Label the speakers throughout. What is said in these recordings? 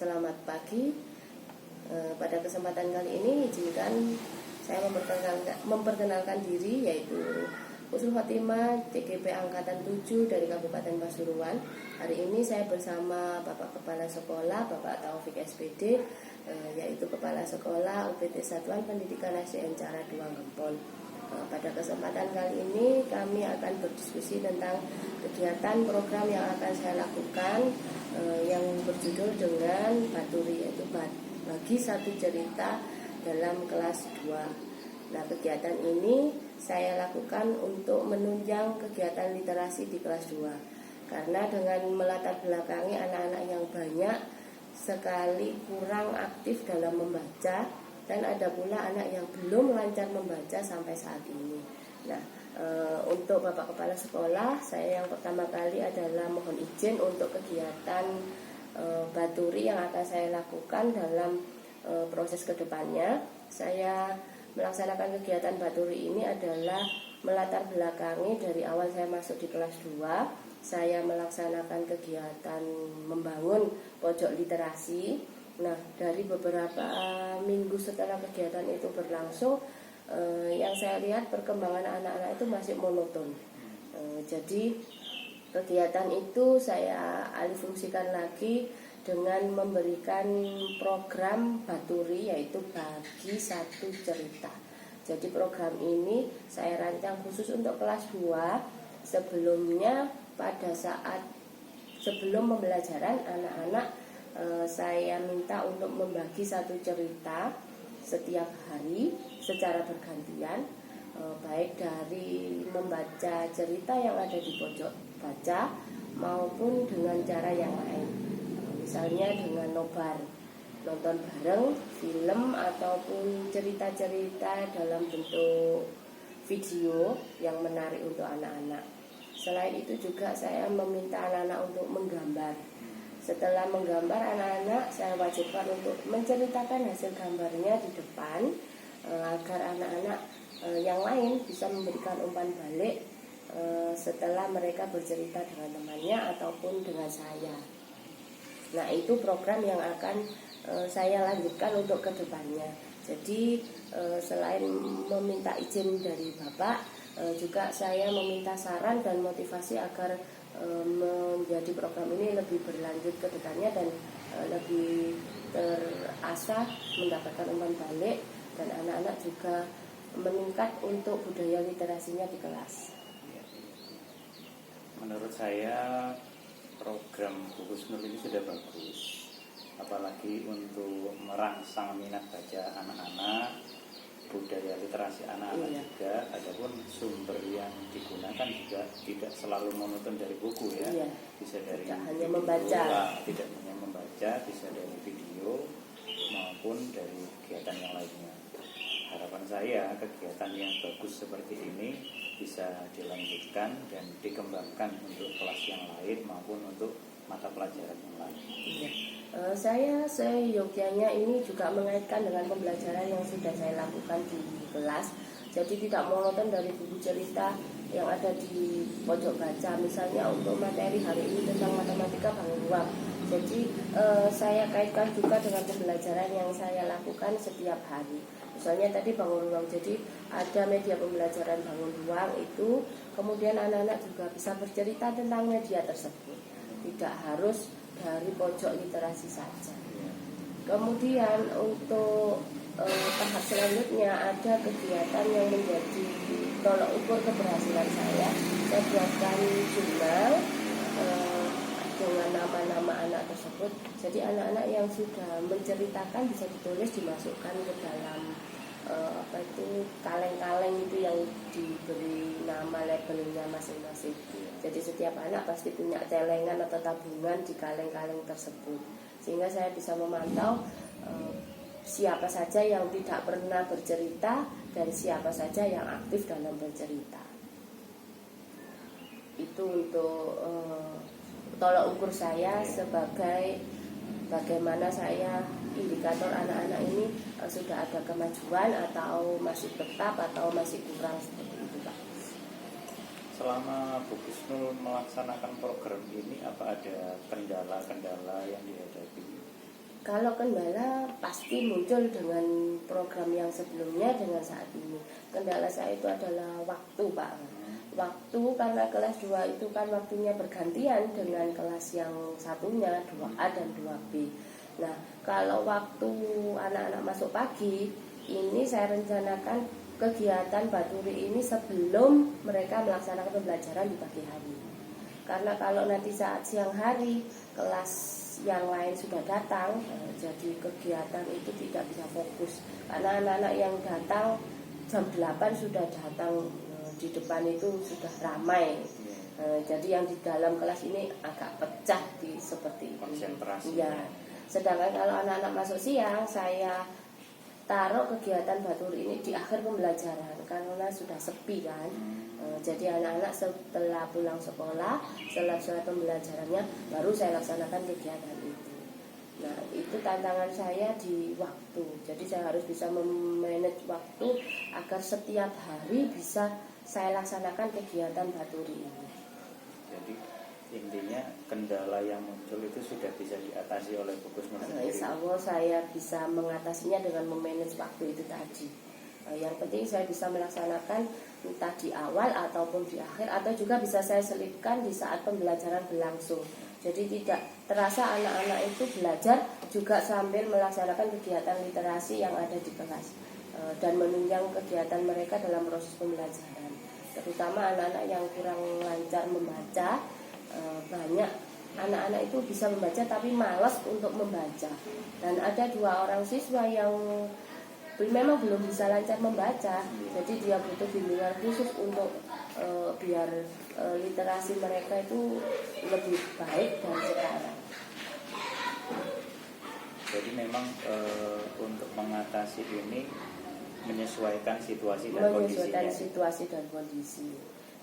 Speaker 1: Selamat pagi. Pada kesempatan kali ini izinkan saya memperkenalkan diri, yaitu Husnul Khotimah, CGP Angkatan 7 dari Kabupaten Pasuruan. Hari ini saya bersama Bapak Kepala Sekolah, Bapak Taufik SPD, yaitu Kepala Sekolah UPT Satuan Pendidikan SDN Cara Duang Gempol. Pada kesempatan kali ini kami akan berdiskusi tentang kegiatan program yang akan saya lakukan yang berjudul dengan Baturi, yaitu bagi satu cerita dalam kelas 2. Nah, kegiatan ini saya lakukan untuk menunjang kegiatan literasi di kelas 2. Karena dengan melatar belakangi anak-anak yang banyak sekali kurang aktif dalam membaca, dan ada pula anak yang belum lancar membaca sampai saat ini. Nah, untuk Bapak Kepala Sekolah, saya yang pertama kali adalah mohon izin untuk kegiatan Baturi yang akan saya lakukan dalam proses kedepannya. Saya melaksanakan kegiatan Baturi ini adalah melatar belakangi dari awal saya masuk di kelas 2. Saya melaksanakan kegiatan membangun pojok literasi. Nah, dari beberapa minggu setelah kegiatan itu berlangsung, yang saya lihat perkembangan anak-anak itu masih monoton. Jadi kegiatan itu saya alihfungsikan lagi dengan memberikan program Baturi, yaitu bagi satu cerita. Jadi program ini saya rancang khusus untuk kelas 2. Sebelumnya pada saat sebelum pembelajaran anak-anak, saya minta untuk membagi satu cerita setiap hari secara bergantian, baik dari membaca cerita yang ada di pojok baca maupun dengan cara yang lain, misalnya dengan nobar, nonton bareng film ataupun cerita-cerita dalam bentuk video yang menarik untuk anak-anak. Selain itu juga saya meminta anak-anak untuk menggambar. Setelah menggambar, anak-anak saya wajibkan untuk menceritakan hasil gambarnya di depan, agar anak-anak yang lain bisa memberikan umpan balik setelah mereka bercerita dengan temannya ataupun dengan saya. Nah, itu program yang akan saya lanjutkan untuk kedepannya. Jadi selain meminta izin dari Bapak, juga saya meminta saran dan motivasi agar menjadi program ini lebih berlanjut ke depannya dan lebih terasa mendapatkan umpan balik, dan anak-anak juga meningkat untuk budaya literasinya di kelas.
Speaker 2: Menurut saya program Bu Husnul ini sudah bagus, apalagi untuk merangsang minat baca anak-anak, budaya literasi anak-anak juga. Adapun sumber yang digunakan juga tidak selalu monoton dari buku ya. Bisa dari
Speaker 1: tidak hanya
Speaker 2: video,
Speaker 1: membaca,
Speaker 2: tidak hanya membaca, bisa dari video maupun dari kegiatan yang lainnya. Harapan saya kegiatan yang bagus seperti ini bisa dilanjutkan dan dikembangkan untuk kelas yang lain maupun untuk mata pelajaran yang lain.
Speaker 1: Saya seyogyanya ini juga mengaitkan dengan pembelajaran yang sudah saya lakukan di kelas. Jadi tidak monoton dari buku cerita yang ada di pojok baca. Misalnya untuk materi hari ini tentang matematika bangun ruang. Jadi saya kaitkan juga dengan pembelajaran yang saya lakukan setiap hari. Misalnya tadi bangun ruang, jadi ada media pembelajaran bangun ruang itu, kemudian anak-anak juga bisa bercerita tentang media tersebut. Tidak harus dari pojok literasi saja. Kemudian untuk tahap selanjutnya ada kegiatan yang menjadi tolok ukur keberhasilan saya. Saya buatkan jurnal dengan nama-nama anak tersebut. Jadi anak-anak yang sudah menceritakan bisa ditulis, dimasukkan ke dalam kaleng-kaleng itu yang diberi nama labelnya masing-masing. Jadi setiap anak pasti punya celengan atau tabungan di kaleng-kaleng tersebut, sehingga saya bisa memantau siapa saja yang tidak pernah bercerita dan siapa saja yang aktif dalam bercerita. Itu untuk tolak ukur saya sebagai bagaimana saya indikator anak-anak ini sudah ada kemajuan atau masih tetap atau masih kurang, seperti itu, Pak.
Speaker 2: Selama Bu Husnul melaksanakan program ini, apa ada kendala-kendala yang dihadapi?
Speaker 1: Kalau kendala pasti muncul dengan program yang sebelumnya dengan saat ini. Kendala saya itu adalah waktu, Pak. Waktu, karena kelas 2 itu kan waktunya bergantian dengan kelas yang satunya 2A dan 2B. Nah, kalau waktu anak-anak masuk pagi, ini saya rencanakan kegiatan baturi ini sebelum mereka melaksanakan pembelajaran di pagi hari. Karena kalau nanti saat siang hari kelas yang lain sudah datang, jadi kegiatan itu tidak bisa fokus. Karena anak-anak yang datang jam 8 sudah datang, di depan itu sudah ramai. Jadi yang di dalam kelas ini agak pecah seperti itu.
Speaker 2: Konsentrasi.
Speaker 1: Ya. Sedangkan kalau anak-anak masuk siang, saya taruh kegiatan baturi ini di akhir pembelajaran karena sudah sepi kan. Jadi anak-anak setelah pulang sekolah, setelah pembelajarannya, baru saya laksanakan kegiatan itu. Nah, itu tantangan saya di waktu. Jadi saya harus bisa memanage waktu agar setiap hari bisa saya laksanakan kegiatan baturi ini.
Speaker 2: Jadi intinya kendala yang muncul itu sudah bisa diatasi oleh Gugus Nur sendiri.
Speaker 1: Insya Allah saya bisa mengatasinya dengan memanage waktu itu tadi. Yang penting saya bisa melaksanakan entah di awal ataupun di akhir, atau juga bisa saya selipkan di saat pembelajaran berlangsung. Jadi tidak terasa anak-anak itu belajar juga sambil melaksanakan kegiatan literasi yang ada di kelas, dan menunjang kegiatan mereka dalam proses pembelajaran. Terutama anak-anak yang kurang lancar membaca, banyak anak-anak itu bisa membaca tapi malas untuk membaca. Dan ada 2 orang siswa yang memang belum bisa lancar membaca, jadi dia butuh bimbingan khusus untuk biar literasi mereka itu lebih baik dari sekarang.
Speaker 2: Jadi memang untuk mengatasi ini menyesuaikan situasi dan kondisi.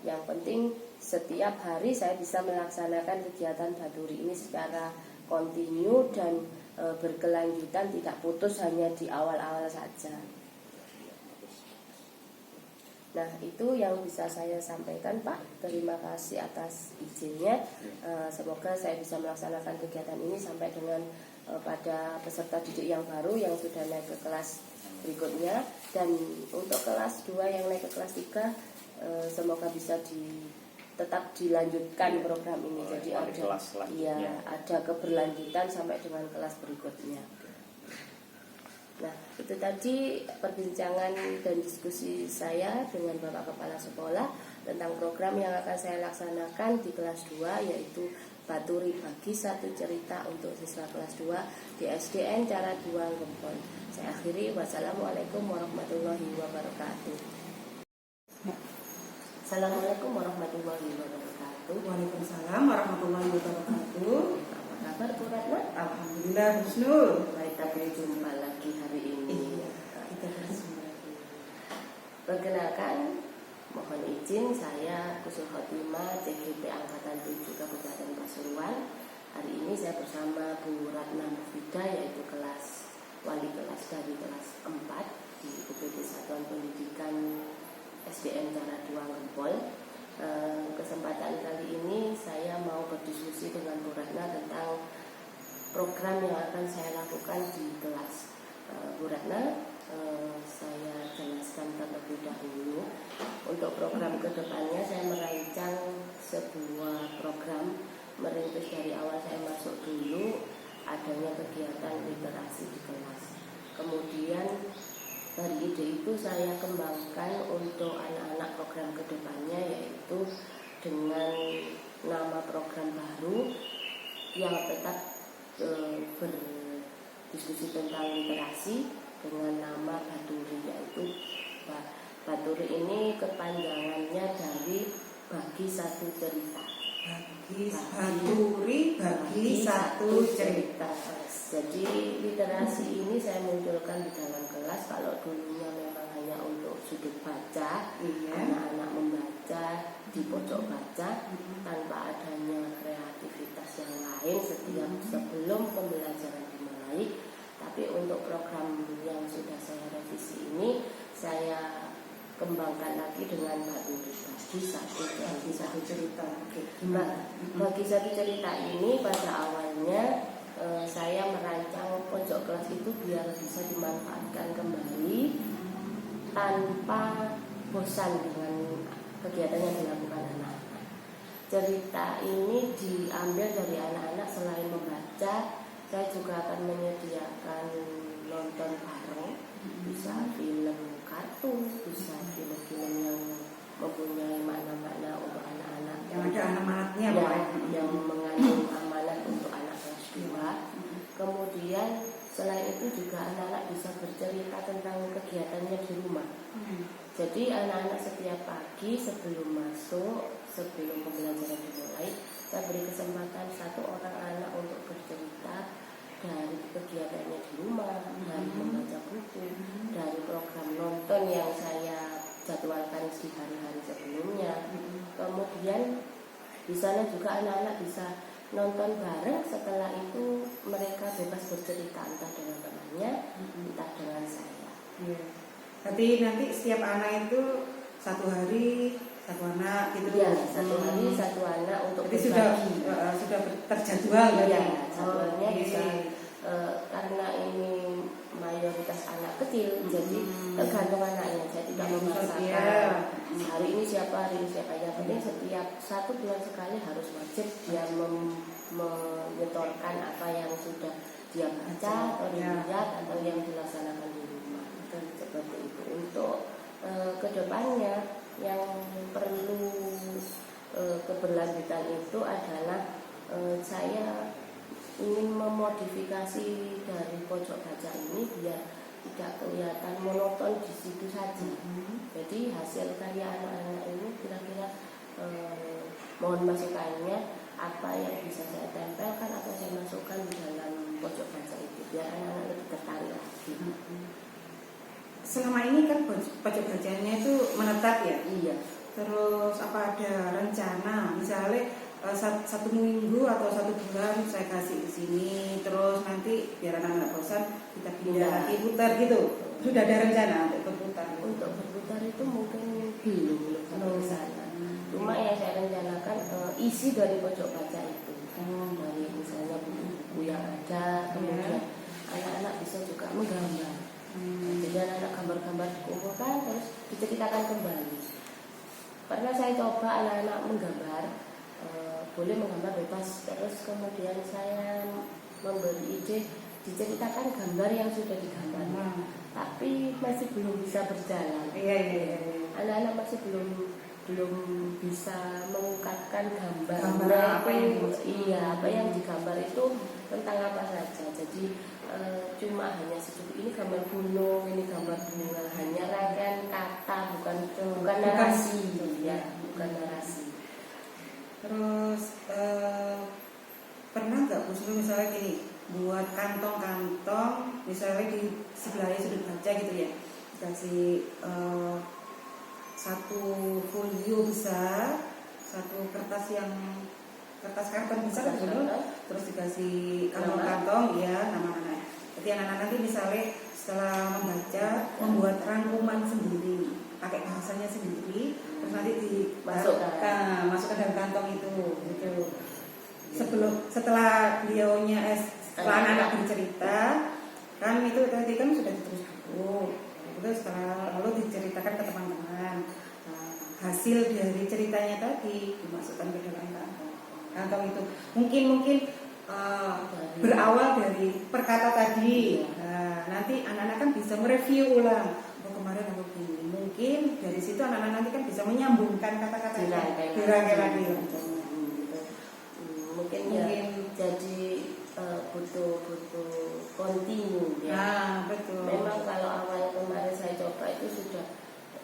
Speaker 2: Yang penting setiap hari saya bisa melaksanakan kegiatan baturi ini secara kontinu dan berkelanjutan, tidak putus hanya di awal-awal saja. Nah, itu yang bisa saya sampaikan, Pak. Terima kasih atas izinnya. Semoga saya bisa melaksanakan kegiatan ini sampai dengan pada peserta didik yang baru yang sudah naik ke kelas berikutnya, dan untuk kelas 2 yang naik ke kelas 3 semoga bisa tetap dilanjutkan program ini. Jadi ada keberlanjutan sampai dengan kelas berikutnya. Nah, itu tadi perbincangan dan diskusi saya dengan Bapak Kepala Sekolah tentang program yang akan saya laksanakan di kelas 2, yaitu baturi bagi satu cerita untuk siswa kelas 2 di SDN Cara Duang Gempol. Saya akhiri, wassalamualaikum warahmatullahi wabarakatuh. Assalamualaikum warahmatullahi wabarakatuh.
Speaker 3: Waalaikumsalam warahmatullahi wabarakatuh.
Speaker 1: Apa kabar Bu Ratna?
Speaker 3: Alhamdulillah Husnul.
Speaker 1: Baik, kita berjumpa lagi hari ini.
Speaker 3: Kita berjumpa lagi.
Speaker 1: Perkenalkan, mohon izin, saya Kusul Khotimah, CGP Angkatan 7 Kabupaten Pasuruan. Hari ini saya bersama Bu Ratna Mufidah, yaitu wali kelas dari kelas 4 di UPT Satuan Pendidikan SDN Cara Duang Gempol. Kesempatan kali ini saya mau berdiskusi dengan Bu Ratna tentang program yang akan saya lakukan di kelas. Bu Ratna, saya jelaskan terlebih dahulu. Untuk program kedepannya saya merancang sebuah program merintis dari awal saya masuk dulu adanya kegiatan literasi di kelas. Kemudian dari ide itu saya kembangkan untuk anak-anak program kedepannya, yaitu dengan nama program baru yang tetap berdiskusi tentang literasi dengan nama baturi, yaitu baturi ini kepanjangannya dari bagi satu cerita.
Speaker 3: Baturi bagi satu cerita.
Speaker 1: Jadi literasi ini saya munculkan di dalam kelas. Kalau dulunya memang hanya untuk sudut baca, anak-anak membaca di pojok baca tanpa adanya kreativitas yang lain sebelum pembelajaran dimulai. Tapi untuk program yang sudah saya revisi ini, saya kembangkan lagi dengan baturi bagi satu cerita. Bagi satu cerita ini pada awalnya saya merancang pojok kelas itu biar bisa dimanfaatkan kembali tanpa bosan dengan kegiatan yang dilakukan anak-anak. Cerita ini diambil dari anak-anak. Selain membaca, saya juga akan menyediakan nonton bareng, bisa film kartun, bisa film-film yang mempunyai makna-makna untuk anak-anak,
Speaker 3: Yang ada amanatnya,
Speaker 1: ya,
Speaker 3: Pak.
Speaker 1: yang mengandung amanat untuk anak kelas 2. Kemudian selain itu juga anak-anak bisa bercerita tentang kegiatannya di rumah. Jadi anak-anak setiap pagi sebelum masuk, sebelum pembelajaran dimulai, saya beri kesempatan satu orang anak untuk bercerita dari kegiatannya di rumah, dari membaca buku, dari program nonton yang saya jadwalkan di hari-hari sebelumnya. Kemudian di sana juga anak-anak bisa nonton bareng. Setelah itu mereka bebas bercerita entah dengan temannya, entah dengan saya.
Speaker 3: Iya. Berarti nanti setiap anak itu satu hari satu anak gitu.
Speaker 1: Ya, satu hari satu anak untuk
Speaker 3: Jadi sudah
Speaker 1: berbagi.
Speaker 3: sudah terjadwal
Speaker 1: Iya,
Speaker 3: berarti.
Speaker 1: jadwalnya
Speaker 3: Oke.
Speaker 1: bisa karena ini mayoritas anak kecil, jadi tergantung anaknya. Saya tidak memaksakan
Speaker 3: Iya.
Speaker 1: hari ini siapa, hari ini siapa. Yang penting setiap 1 bulan sekali harus wajib dia menyetorkan apa yang sudah dia baca atau
Speaker 3: Ya.
Speaker 1: dilihat atau yang dilaksanakan di rumah. Seperti itu. Untuk kedepannya yang perlu keberlanjutan itu adalah saya ingin memodifikasi dari pojok baca ini biar tidak kelihatan monoton di situ saja. Jadi hasil karya anak-anak ini kira-kira mohon masukannya apa yang bisa saya tempelkan atau saya masukkan di dalam pojok baca itu biar anak-anak lebih tertarik lagi.
Speaker 3: Selama ini kan pojok bacanya itu menetap ya.
Speaker 1: Iya.
Speaker 3: Terus apa ada rencana misalnya satu minggu atau 1 bulan saya kasih di sini, terus nanti biar anak-anak bosan kita pindah
Speaker 1: Iya.
Speaker 3: lagi putar gitu. Sudah ada rencana untuk berputar.
Speaker 1: Untuk berputar itu mungkin belum sampai ke sana. Cuma yang saya rencanakan isi dari pojok baca itu, dari misalnya buku-buku yang ada, kemudian anak-anak bisa juga menggambar. Jadi anak-anak gambar-gambar dikumpulkan terus diceritakan kembali. Pernah saya coba anak-anak menggambar, boleh menggambar bebas, terus kemudian saya memberi ide diceritakan gambar yang sudah digambar, tapi masih belum bisa berjalan.
Speaker 3: Iya.
Speaker 1: Anak-anak masih belum bisa mengungkapkan
Speaker 3: Gambar
Speaker 1: gambarnya
Speaker 3: apa yang
Speaker 1: apa yang digambar itu tentang apa saja. Jadi cuma hanya seperti ini gambar gunung, ini gambar bunga, hanya rangkaian kata, bukan narasi, bukan narasi.
Speaker 3: Terus pernah nggak Bu Sri misalnya gini, buat kantong-kantong misalnya di sebelahnya sudut baca gitu ya, dikasih satu folio besar, satu kertas karton besar kan, terus dikasih kantong-kantong ya nama-nama. Jadi anak-anak nanti misalnya setelah membaca membuat rangkuman sendiri, pakai bahasanya sendiri, terus nanti masukkan dalam kantong itu gitu. Setelah setelah anak-anak bercerita kan itu tadi kan sudah ditulis buku, itu setelah lalu diceritakan ke teman-teman. Hasil dari ceritanya tadi dimasukkan ke dalam kantong itu mungkin berawal dari perkata tadi. Nanti anak-anak kan bisa mereview ulang. Kemarin aku begini. Mungkin dari situ anak-anak nanti kan bisa menyambungkan kata-katanya, dirangkai lagi.
Speaker 1: Mungkin jadi butuh kontinu ya.
Speaker 3: Betul.
Speaker 1: Memang kalau awal kemarin saya coba itu sudah,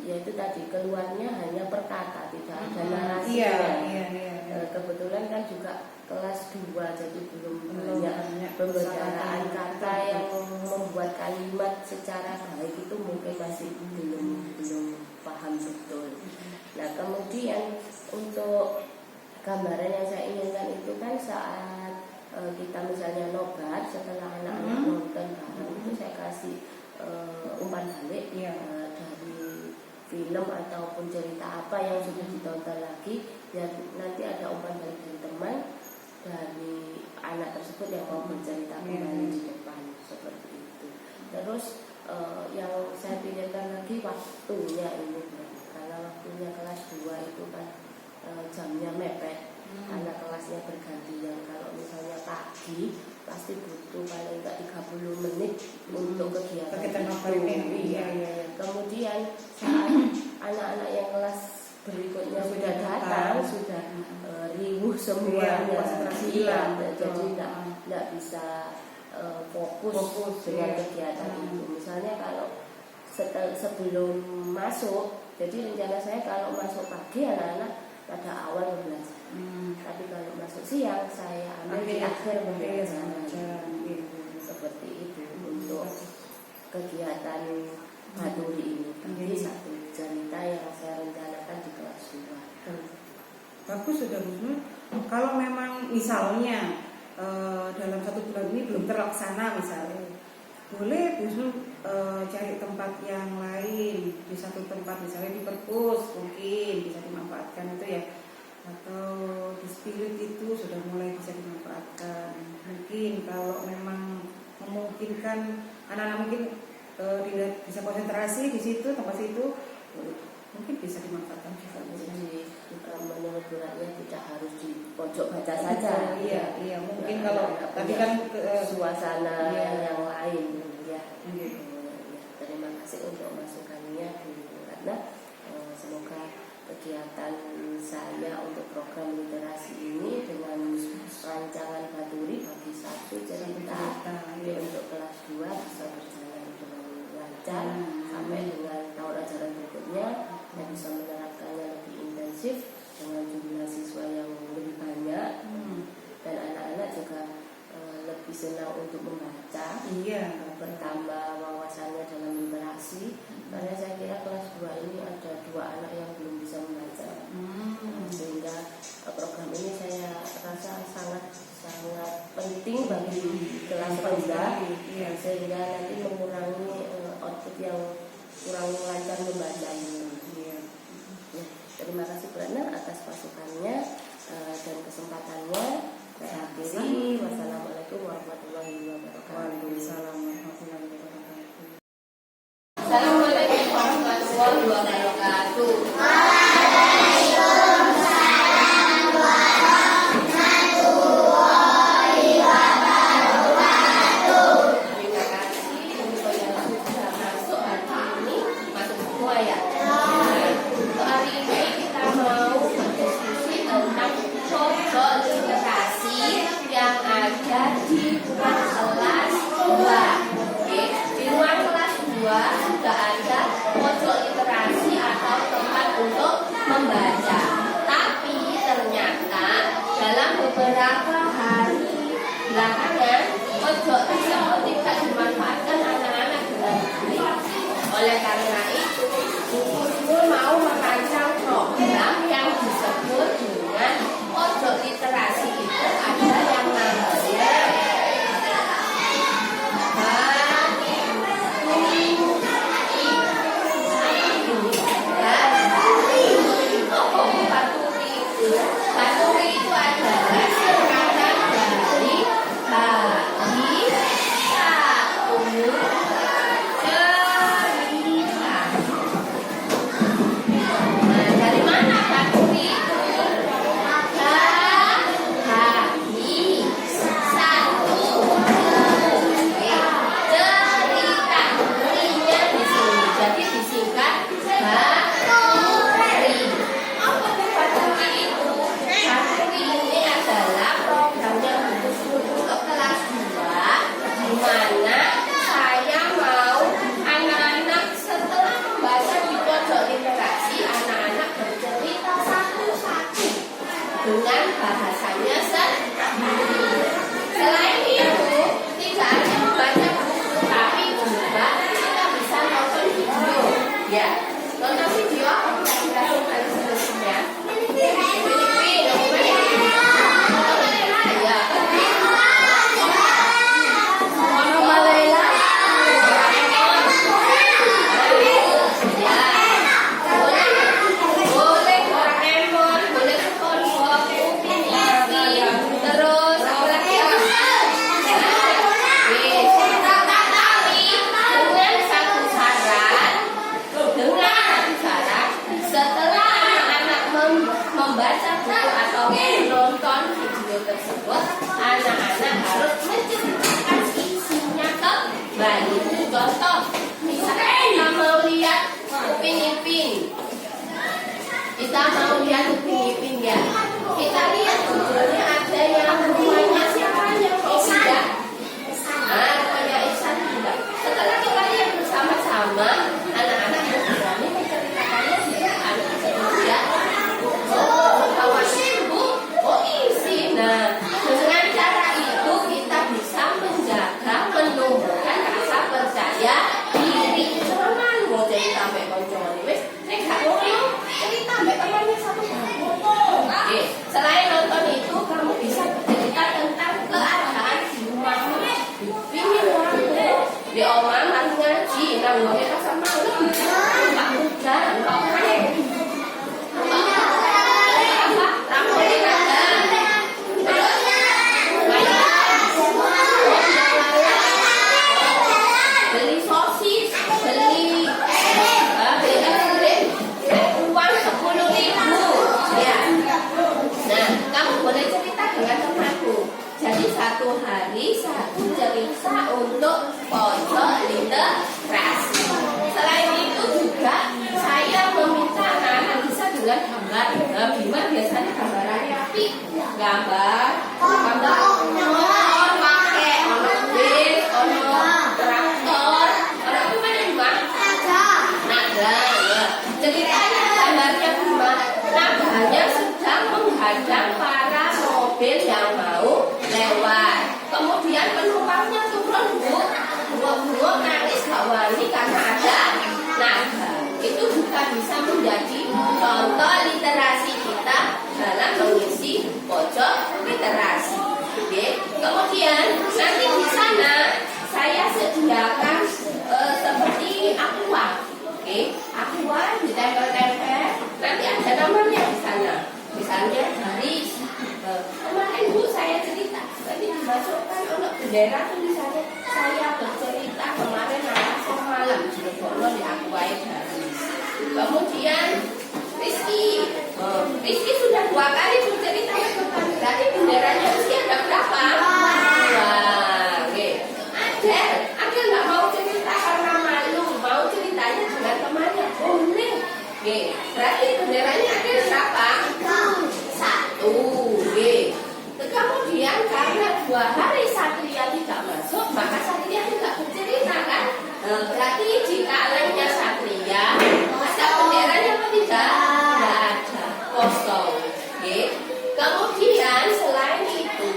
Speaker 1: yaitu tadi keluarnya hanya perkata, tidak ada narasi.
Speaker 3: Iya.
Speaker 1: Kebetulan kan juga kelas 2, jadi belum banyak pembicaraan kata yang membuat kalimat secara baik itu mungkin masih belum paham betul. Nah kemudian untuk gambaran yang saya inginkan itu kan saat kita misalnya nobar setelah anak-anak nonton bareng itu saya kasih umpan balik dari film ataupun cerita apa yang sudah ditonton lagi, dan nanti ada umpan balik dari teman dari anak tersebut yang mau bercerita kembali di depan seperti Terus yang saya pikirkan lagi waktunya ini, karena waktunya kelas 2 itu kan jamnya mepet, karena kelasnya bergantian. Kalau misalnya pagi pasti butuh paling enggak 30 menit untuk kegiatan itu.
Speaker 3: Iya.
Speaker 1: Kemudian saat anak-anak yang kelas berikutnya sudah datang, sudah riuh semuanya,
Speaker 3: konsentrasi
Speaker 1: jadi tidak bisa fokus dengan kegiatan itu. Misalnya kalau sebelum masuk, jadi rencana saya kalau masuk pagi anak-anak pada awal belajar. Tapi kalau masuk siang saya ambil di akhir pembelajaran. Seperti itu untuk kegiatan baturi ini. Jadi satu cerita yang saya rencanakan di kelas 2.
Speaker 3: Bagus sudah Bu. Kalau memang misalnya dalam 1 bulan ini belum terlaksana misalnya, boleh Bu cari tempat yang lain di satu tempat, misalnya di perpus mungkin bisa dimanfaatkan itu ya, atau di spirit itu sudah mulai bisa dimanfaatkan. Mungkin kalau memang memungkinkan anak-anak mungkin tidak bisa konsentrasi di situ, tempat situ mungkin bisa dimanfaatkan juga.
Speaker 1: Jadi menurut bulannya tidak harus di pojok baca saja.
Speaker 3: Iya, mungkin kalau tadi kan
Speaker 1: suasana yang lain ya.
Speaker 3: Gitu.
Speaker 1: Terima kasih untuk masukannya Bu Ratna. Semoga kegiatan saya untuk program literasi ini dengan rancangan baturi bagi satu cerita untuk kelas 2 bisa berjalan dengan lancar sampai dengan tahun ajaran berikutnya yang bisa menerapkannya lebih intensif dengan jumlah siswa yang lebih banyak dan anak-anak juga lebih senang untuk membaca, bertambah wawasannya dalam literasi. Karena saya kira kelas 2 ini ada 2 anak yang belum bisa membaca, sehingga program ini saya rasa sangat penting bagi kelas rendah, sehingga nanti mengurangi output yang kurang lancar membaca ini. Terima kasih Bu Ratna atas masukannya dan kesempatannya. Saya akhiri. Wassalamualaikum warahmatullahi wabarakatuh.
Speaker 3: Waalaikumsalam warahmatullahi wabarakatuh.
Speaker 1: Assalamualaikum warahmatullahi wabarakatuh. Terima kasih untuk yang sudah masuk hari ini, masuk semua ya. Untuk hari ini kita mau berdiskusi tentang pojok literasi yang ada Dipingin wae. Di omah mari ngaji nang ngene pasar malam. Pak hujan, Pak kae. Ramone kadang. Beli sosis, beli uang 10.000 ya. Nah, kamu boleh cerita dengan temanku. Jadi satu hari satu cerita untuk pojok literasi. Selain itu juga saya meminta anak-anak bisa dengan gambar. Nah, Bima biasanya gambarannya api. Gambar motor pakai ono bis, ono traktor, ono gimana Bima? Naga. Ya. Ceritanya gambarnya Bima. Naganya sedang menghadang para mobil yang mau lewat. Kemudian penumpangnya turun bu nangis gak wani karena ada naga. Itu juga bisa menjadi contoh literasi kita dalam mengisi pojok literasi. Oke. Kemudian nanti di sana saya sediakan seperti aqua. Oke, aqua ditempel-tempel. Nanti ada nomornya di sana. Misalnya garis. Kemarin Bu saya cerita, tadi dimasukkan untuk bendera tulisannya saya bercerita kemarin pasar malam di Bono di aqua garis. Kemudian Rizky sudah 2 kali bercerita tentang berarti benderanya Rizky ada berapa? 2. Oke. Ada nggak mau cerita karena malu, mau ceritanya dengan temannya boleh. Oke. Berarti benderanya ada berapa? 1. Oke. Kemudian karena 2 hari Satria tidak masuk, maka Satria tidak bercerita kan? Berarti jika lainnya Satria, ada benderanya apa tidak? Tidak ada, kosong. Oke. Kemudian selain itu,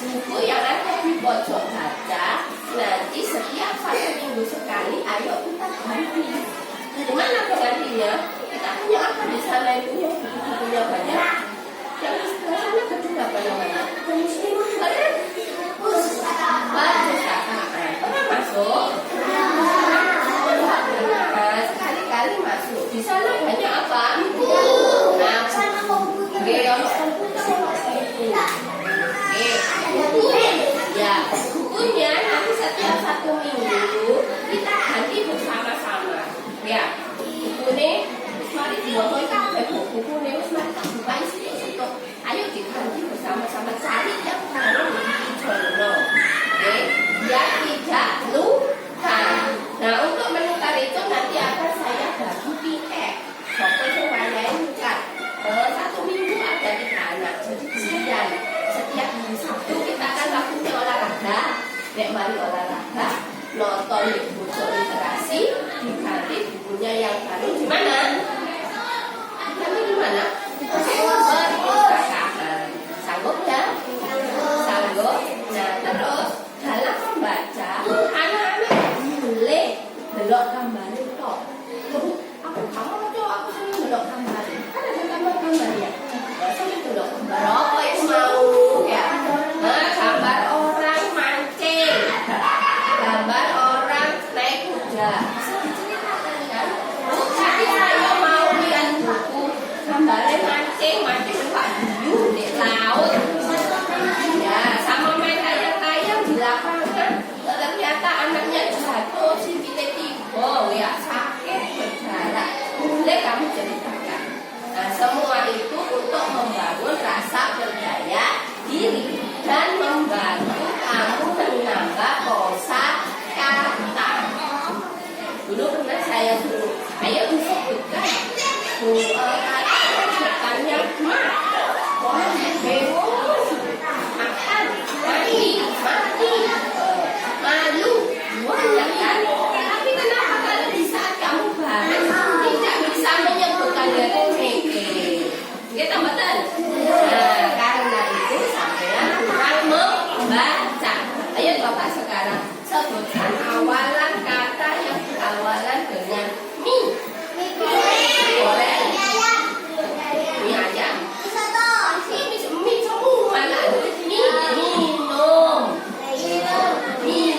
Speaker 1: buku yang ada di pojok kaca, nanti setiap 1 minggu sekali, ayo kita ganti. Gimana penggantinya? Kita punya apa di sana itu yang bukunya banyak? Yang di sebelah sana gedung apa namanya? Pernah masuk? Sekali-kali masuk. Di sana banyak apa? Bukunya nanti setiap 1 minggu kita ganti bersama-sama. Ya, bukunya mari diwono kabeh bukunya wis mari tak buka isi. Ayo diganti bersama-sama cari yang baru di jono. Oke, biar tidak lupa. Nah, untuk menukar itu nanti akan saya bagi tiket. Pokoknya wayai nukar. 1 minggu ada 3 anak, jadi 9. Setiap hari Sabtu kita akan lakukan olahraga. Nek mari olahraga, nonton buku literasi, diganti bukunya yang baru. Gimana? Gimana? Sanggup ya? Sanggup. Nah terus dalam membaca, anak-anak boleh belok gambarin kok. Kamu aku sering belok gambarin. Kan ada gambar-gambar ya. Sering belok gambar apa yang mau ya? Gambar orang mancing, gambar orang naik kuda. Tadi saya mau lihat buku gambarnya mancing Pak Biu di laut. Ya, sama main layang-layang di lapangan. Ternyata anaknya jatuh, sipitnya tiba, ya sakit berdarah. Boleh kamu ceritakan. Nah, semua itu untuk membangun rasa percaya diri dan membantu kamu menambah kosakata. Dulu pernah saya suruh, ayo disebutkan kata depannya mak, bengong, makan, mati, malu, banyak kan? Tapi kenapa kalau di saat kamu bareng tidak bisa menyebutkan dari meke? Kita betul. Nah, karena itu sampean kurang membaca. Ayo coba sekarang sebutkan awalan kata yang berawalan dengan mi. Goreng. Mie ayam. Mie semua lah. Minum. Mie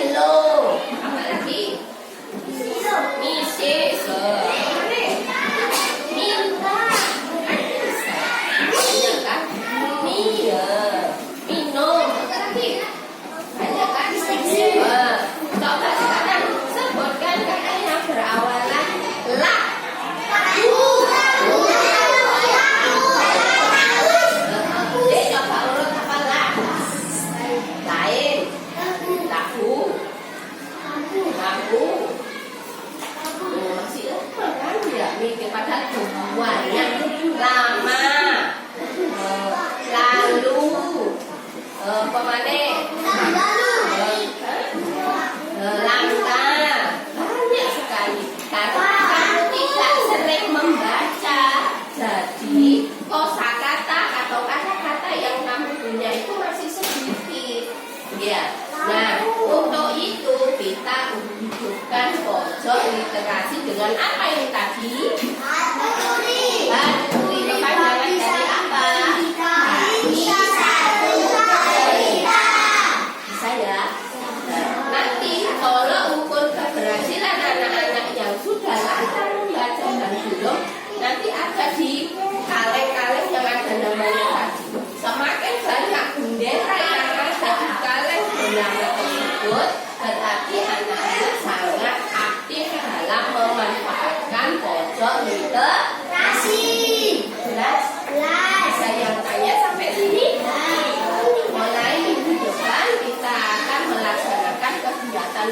Speaker 1: Alliterasi dengan apa ini tadi? Baturi. Kepanjangan dari apa? Bisa ya? Nanti tolong ukur keberhasilan anak-anak yang sudah lancar membaca dan belum. Nanti ada di kaleng-kaleng yang ada namanya tadi. Semakin banyak bendera yang ada di kaleng bernama tersebut, berarti anak-anak sangat aktif dalam memanfaatkan pojok literasi. Jelas? Saya yang tanya sampai sini. Mulai minggu depan kita akan melaksanakan kegiatan